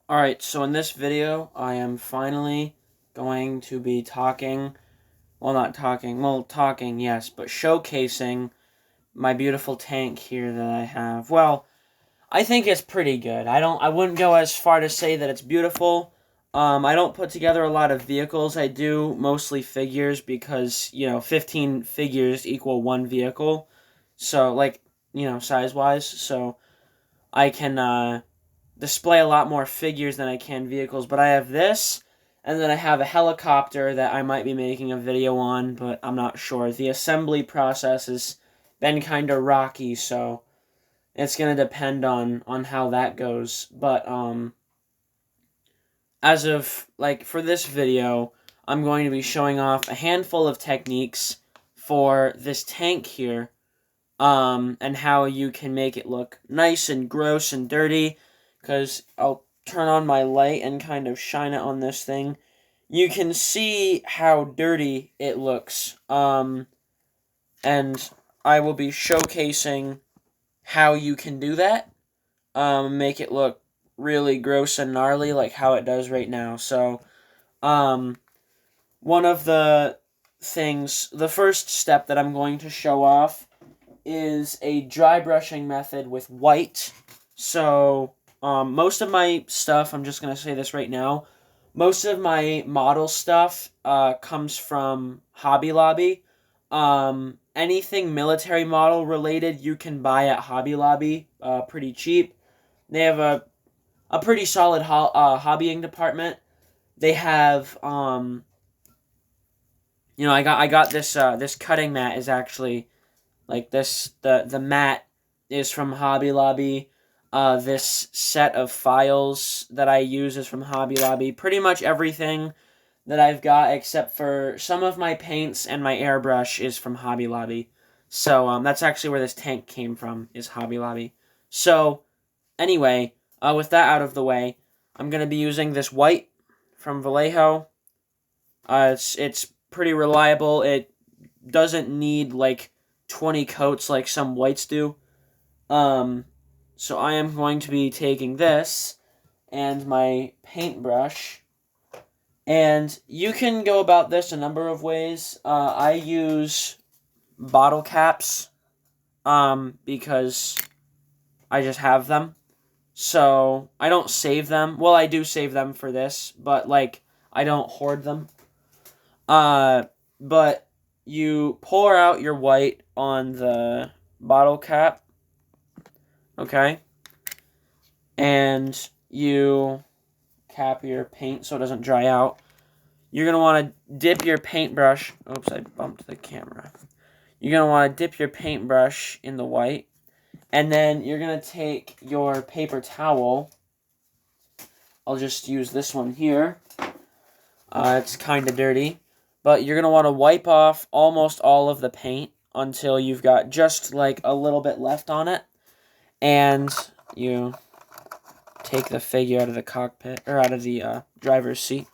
Alright, so in this video, I am finally going to be talking, talking, yes, but showcasing my beautiful tank here that I have. Well, I think it's pretty good. I wouldn't go as far to say that it's beautiful. I don't put together a lot of vehicles. I do mostly figures because, 15 figures equal one vehicle. So, size-wise. So, I can, display a lot more figures than I can vehicles, but I have this, and then I have a helicopter that I might be making a video on, but I'm not sure. The assembly process has been kind of rocky, so it's going to depend on how that goes. But as of for this video, I'm going to be showing off a handful of techniques for this tank here, and how you can make it look nice and gross and dirty, because I'll turn on my light and kind of shine it on this thing. You can see how dirty it looks, and I will be showcasing how you can do that, make it look really gross and gnarly like how it does right now. So, um, one of the first step that I'm going to show off is a dry brushing method with white. So, most of my stuff, I'm just going to say this right now, most of my model stuff comes from Hobby Lobby. Anything military model related you can buy at Hobby Lobby pretty cheap. They have a pretty solid hobbying department. They have, I got this cutting mat is actually like this. The mat is from Hobby Lobby. This set of files that I use is from Hobby Lobby. Pretty much everything that I've got, except for some of my paints and my airbrush, is from Hobby Lobby. So that's actually where this tank came from, is Hobby Lobby. So anyway, with that out of the way, I'm gonna be using this white from Vallejo. It's pretty reliable. It doesn't need 20 coats like some whites do. So I am going to be taking this and my paintbrush, and you can go about this a number of ways. I use bottle caps, because I just have them. So I don't save them. Well, I do save them for this, but I don't hoard them. But you pour out your white on the bottle cap, okay? And you cap your paint so it doesn't dry out. You're going to want to dip your paintbrush. Oops, I bumped the camera. You're going to want to dip your paintbrush in the white. And then you're going to take your paper towel. I'll just use this one here. It's kind of dirty. But you're going to want to wipe off almost all of the paint until you've got just a little bit left on it. And you take the figure out of the cockpit, or out of the driver's seat.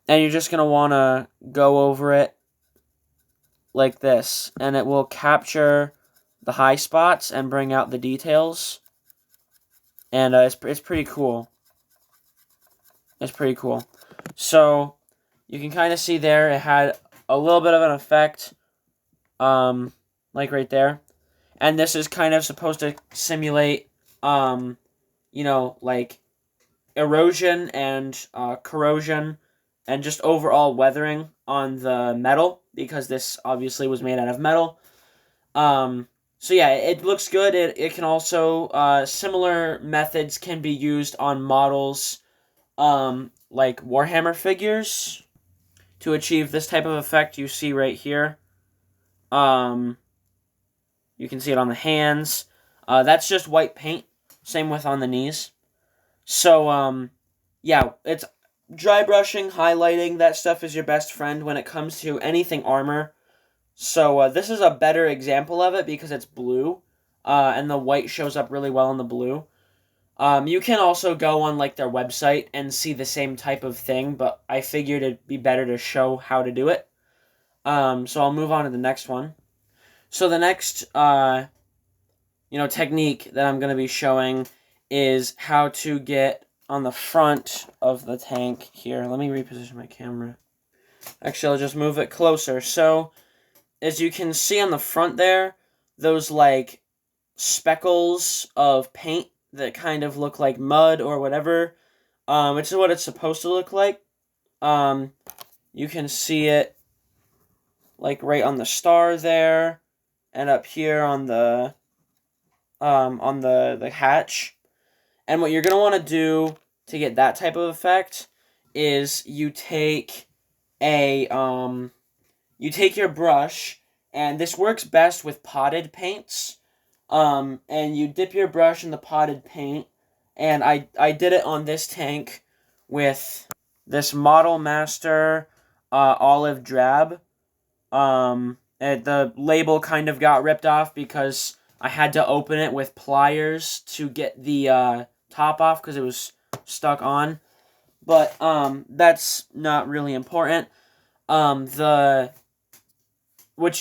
And you're just going to want to go over it like this. And it will capture the high spots and bring out the details. And it's pretty cool. It's pretty cool. So you can kind of see there it had a little bit of an effect, like right there. And this is kind of supposed to simulate, erosion and corrosion and just overall weathering on the metal, because this obviously was made out of metal. So yeah, it looks good. It can also, similar methods can be used on models, like Warhammer figures, to achieve this type of effect you see right here. You can see it on the hands. That's just white paint. Same with on the knees. So, yeah, it's dry brushing, highlighting, that stuff is your best friend when it comes to anything armor. So, this is a better example of it because it's blue, and the white shows up really well in the blue. You can also go on their website and see the same type of thing, but I figured it'd be better to show how to do it. So I'll move on to the next one. So the next, technique that I'm going to be showing is how to get on the front of the tank here. Let me reposition my camera. Actually, I'll just move it closer. So, as you can see on the front there, those, like, speckles of paint that kind of look like mud or whatever, which is what it's supposed to look like. You can see it, like, right on the star there, and up here on the hatch. And what you're going to want to do to get that type of effect is you take your brush, and this works best with potted paints, and you dip your brush in the potted paint, and I did it on this tank with this Model Master olive drab. The label kind of got ripped off because I had to open it with pliers to get the top off because it was stuck on. But that's not really important. What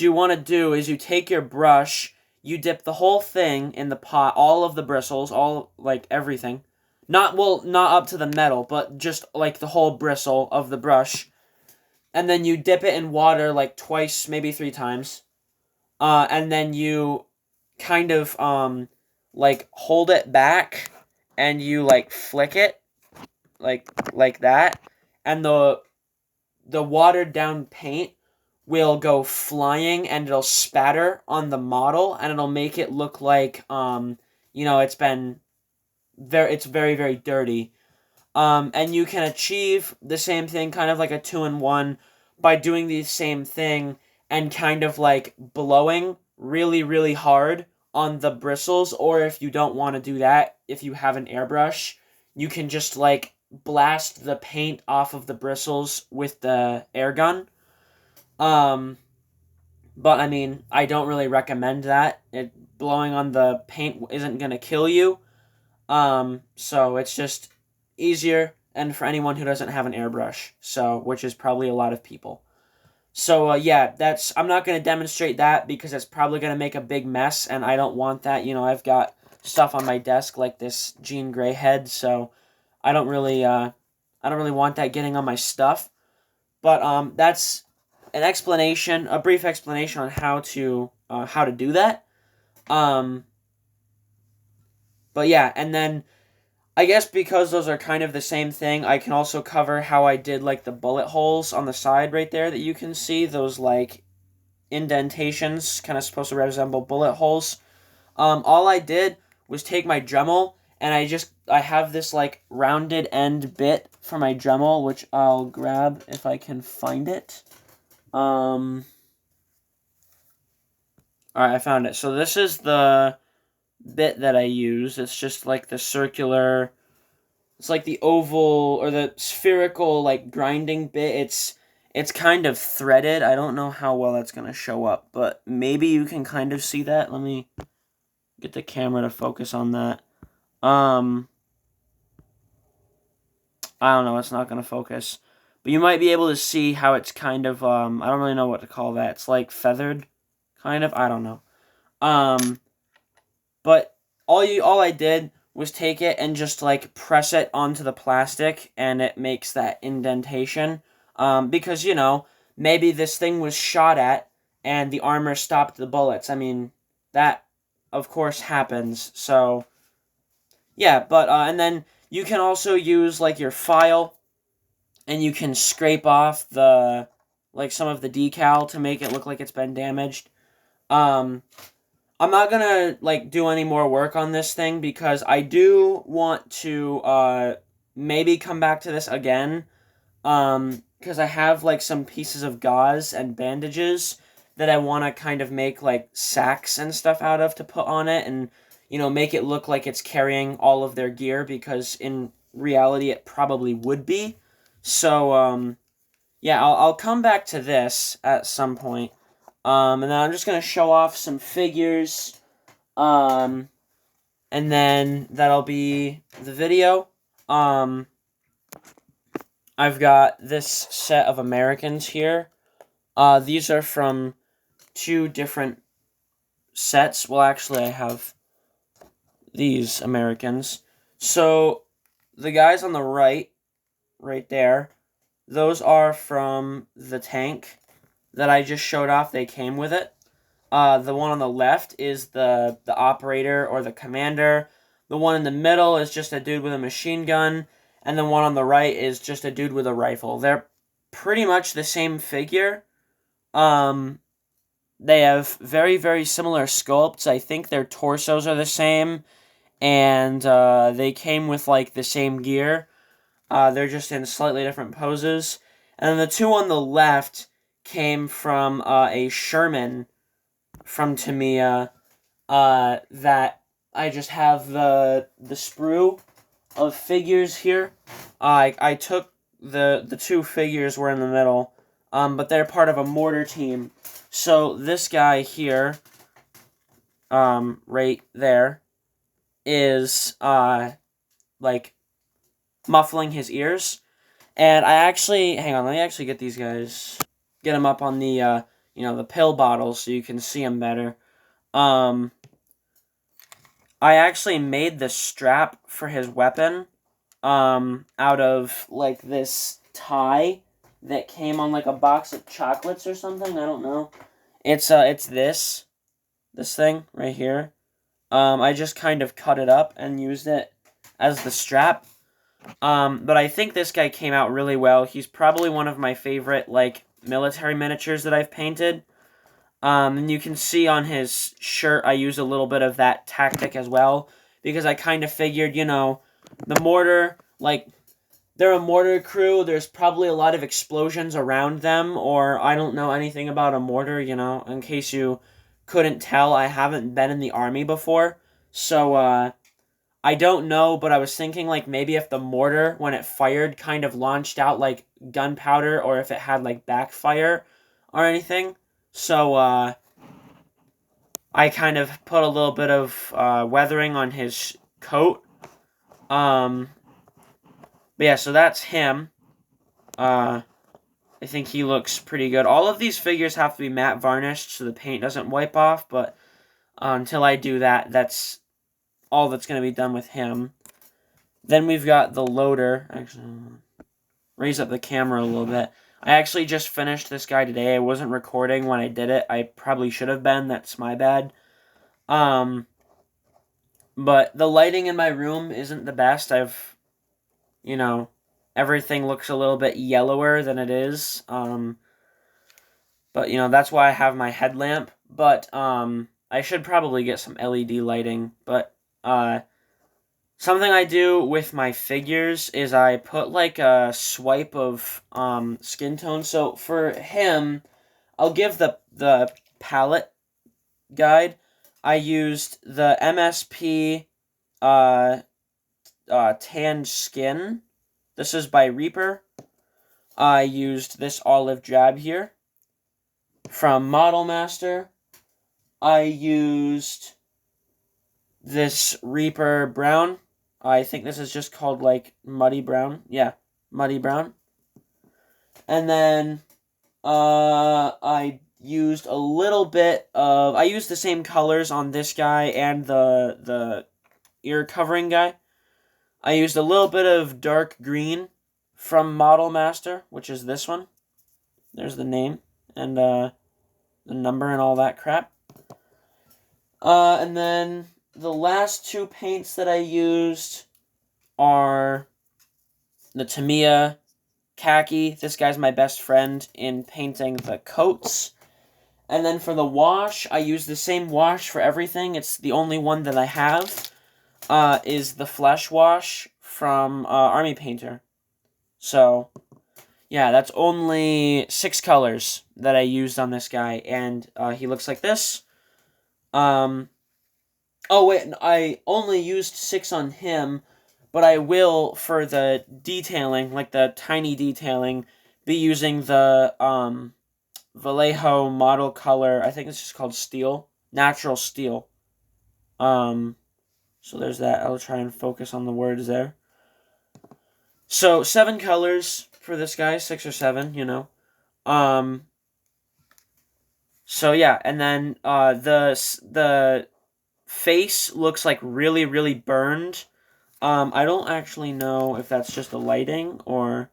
you want to do is you take your brush, you dip the whole thing in the pot, all of the bristles, all, like, everything. Not up to the metal, but just, like, the whole bristle of the brush. And then you dip it in water, like, twice, maybe 3 times. And then you kind of, like, hold it back, and you, like, flick it, like that. And the watered down paint will go flying, and it'll spatter on the model, and it'll make it look like, it's very, very dirty. And you can achieve the same thing, kind of like a 2-in-1, by doing the same thing and kind of like blowing really, really hard on the bristles. Or if you don't want to do that, if you have an airbrush, you can just like blast the paint off of the bristles with the air gun. But I mean, I don't really recommend that. Blowing on the paint isn't going to kill you. So it's just easier, and for anyone who doesn't have an airbrush, which is probably a lot of people. So, yeah, I'm not going to demonstrate that because it's probably going to make a big mess, and I don't want that. I've got stuff on my desk like this Jean Grey head, so I don't really want that getting on my stuff. But, that's a brief explanation on how to do that. But yeah, and then I guess because those are kind of the same thing, I can also cover how I did, like, the bullet holes on the side right there that you can see. Those, like, indentations, kind of supposed to resemble bullet holes. All I did was take my Dremel, and I have this, like, rounded end bit for my Dremel, which I'll grab if I can find it. Alright, I found it. So this is the bit that I use. It's just like the circular, it's like the oval or the spherical, like, grinding bit. It's kind of threaded. I don't know how well that's gonna show up, but maybe you can kind of see that. Let me get the camera to focus on that. I don't know, it's not gonna focus, but you might be able to see how it's kind of I don't really know what to call that. It's like feathered, kind of. I don't know. But all I did was take it and just, like, press it onto the plastic, and it makes that indentation. Because, maybe this thing was shot at, and the armor stopped the bullets. I mean, that, of course, happens. So, yeah, but, and then you can also use, like, your file, and you can scrape off some of the decal to make it look like it's been damaged. I'm not gonna, like, do any more work on this thing because I do want to, maybe come back to this again, because I have, like, some pieces of gauze and bandages that I want to kind of make, like, sacks and stuff out of to put on it and, make it look like it's carrying all of their gear, because in reality it probably would be. So, yeah, I'll come back to this at some point. And then I'm just going to show off some figures, and then that'll be the video. I've got this set of Americans here. These are from 2 different sets. Well, actually, I have these Americans. So, the guys on the right there, those are from the tank that I just showed off. They came with it. The one on the left is the operator or the commander. The one in the middle is just a dude with a machine gun. And the one on the right is just a dude with a rifle. They're pretty much the same figure. They have very, very similar sculpts. I think their torsos are the same. And they came with, like, the same gear. They're just in slightly different poses. And then the two on the left came from a Sherman from Tamiya that I just have the sprue of figures here. I took the two figures were in the middle, but they're part of a mortar team. So this guy here, right there, is like muffling his ears. And I actually, hang on, let me actually get these guys, get them up on the, the pill bottles so you can see them better. I actually made the strap for his weapon, out of, like, this tie that came on, like, a box of chocolates or something, I don't know. It's this thing right here. I just kind of cut it up and used it as the strap. But I think this guy came out really well. He's probably one of my favorite, like, military miniatures that I've painted. And you can see on his shirt I use a little bit of that tactic as well, because I kind of figured, the mortar, like, they're a mortar crew, there's probably a lot of explosions around them, or I don't know anything about a mortar, in case you couldn't tell, I haven't been in the army before, so, I don't know, but I was thinking, like, maybe if the mortar, when it fired, kind of launched out, like, gunpowder, or if it had, like, backfire or anything. So, I kind of put a little bit of weathering on his coat. But yeah, so that's him. I think he looks pretty good. All of these figures have to be matte varnished so the paint doesn't wipe off, but until I do that, that's all that's going to be done with him. Then we've got the loader. Actually, raise up the camera a little bit. I actually just finished this guy today. I wasn't recording when I did it. I probably should have been. That's my bad. But the lighting in my room isn't the best. Everything looks a little bit yellower than it is. But, that's why I have my headlamp. But, I should probably get some LED lighting. But, something I do with my figures is I put, like, a swipe of skin tone. So for him, I'll give the palette guide. I used the MSP tanned skin. This is by Reaper. I used this olive drab here from Model Master. I used this Reaper brown. I think this is just called, like, Muddy Brown. Yeah, Muddy Brown. And then, I used a little bit of... I used the same colors on this guy and the ear covering guy. I used a little bit of dark green from Model Master, which is this one. There's the name and, the number and all that crap. And then... the last two paints that I used are the Tamiya Khaki. This guy's my best friend in painting the coats. And then for the wash, I use the same wash for everything. It's the only one that I have, is the Flesh Wash from Army Painter. So, yeah, that's only 6 colors that I used on this guy. And he looks like this. Oh, wait, I only used 6 on him, but I will, for the detailing, like the tiny detailing, be using the, Vallejo model color, I think it's just called Steel, Natural Steel. So there's that. I'll try and focus on the words there. So, 7 colors for this guy, 6 or 7, So, yeah, and then, the face looks like really, really burned. I don't actually know if that's just the lighting or...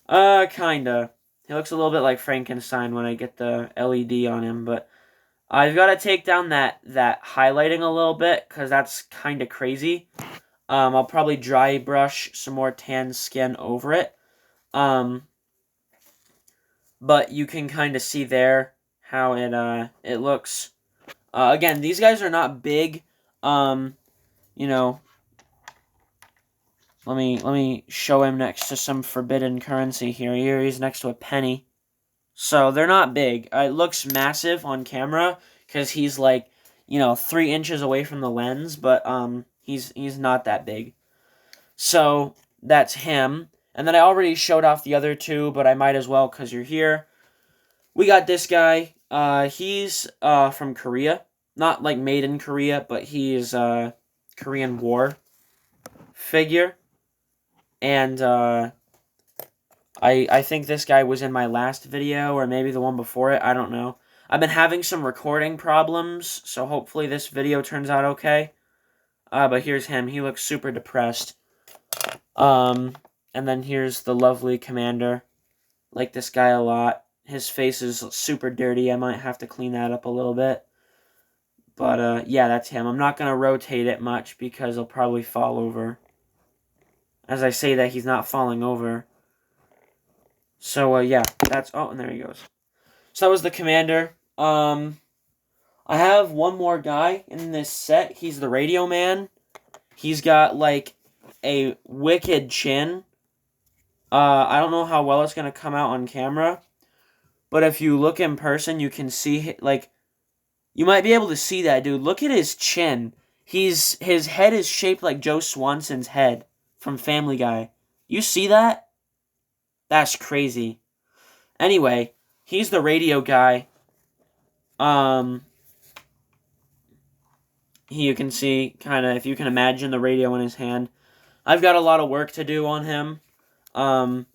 kinda. He looks a little bit like Frankenstein when I get the LED on him, but I've got to take down that highlighting a little bit, because that's kind of crazy. I'll probably dry brush some more tan skin over it. But you can kind of see there how it looks. Again, these guys are not big. You know, let me show him next to some forbidden currency here. Here he's next to a penny. So they're not big. It looks massive on camera because he's like, 3 inches away from the lens, but he's not that big. So that's him. And then I already showed off the other two, but I might as well because you're here. We got this guy. He's from Korea. Not like made in Korea, but he's Korean War figure. And I think this guy was in my last video, or maybe the one before it. I don't know. I've been having some recording problems, so hopefully this video turns out okay. But here's him. He looks super depressed. And then here's the lovely commander. Like this guy a lot. His face is super dirty. I might have to clean that up a little bit. But, yeah, that's him. I'm not going to rotate it much because he'll probably fall over. As I say that, he's not falling over. So, yeah, that's... Oh, and there he goes. So that was the commander. I have one more guy in this set. He's the radio man. He's got, like, a wicked chin. I don't know how well it's going to come out on camera. But if you look in person, you can see, like... You might be able to see that, dude. Look at his chin. His head is shaped like Joe Swanson's head from Family Guy. You see that? That's crazy. Anyway, he's the radio guy. You can see, kind of, if you can imagine the radio in his hand. I've got a lot of work to do on him. But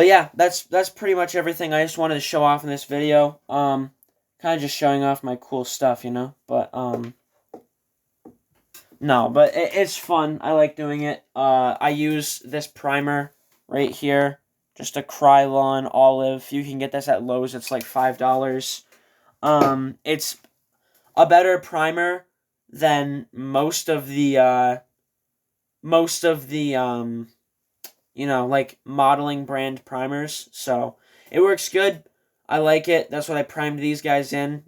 yeah, that's pretty much everything I just wanted to show off in this video. Kind of just showing off my cool stuff, But, no, but it's fun. I like doing it. I use this primer right here. Just a Krylon Olive. You can get this at Lowe's. It's like $5. It's a better primer than most of the, like modeling brand primers. So it works good. I like it. That's what I primed these guys in.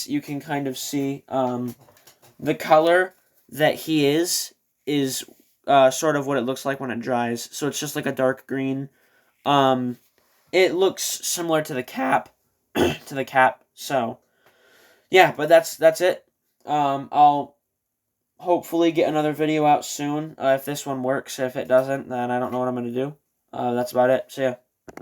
You can kind of see the color that he is sort of what it looks like when it dries. So it's just like a dark green. It looks similar to the cap, So yeah, but that's it. I'll hopefully get another video out soon if this one works. If it doesn't, then I don't know what I'm gonna do. That's about it. So yeah.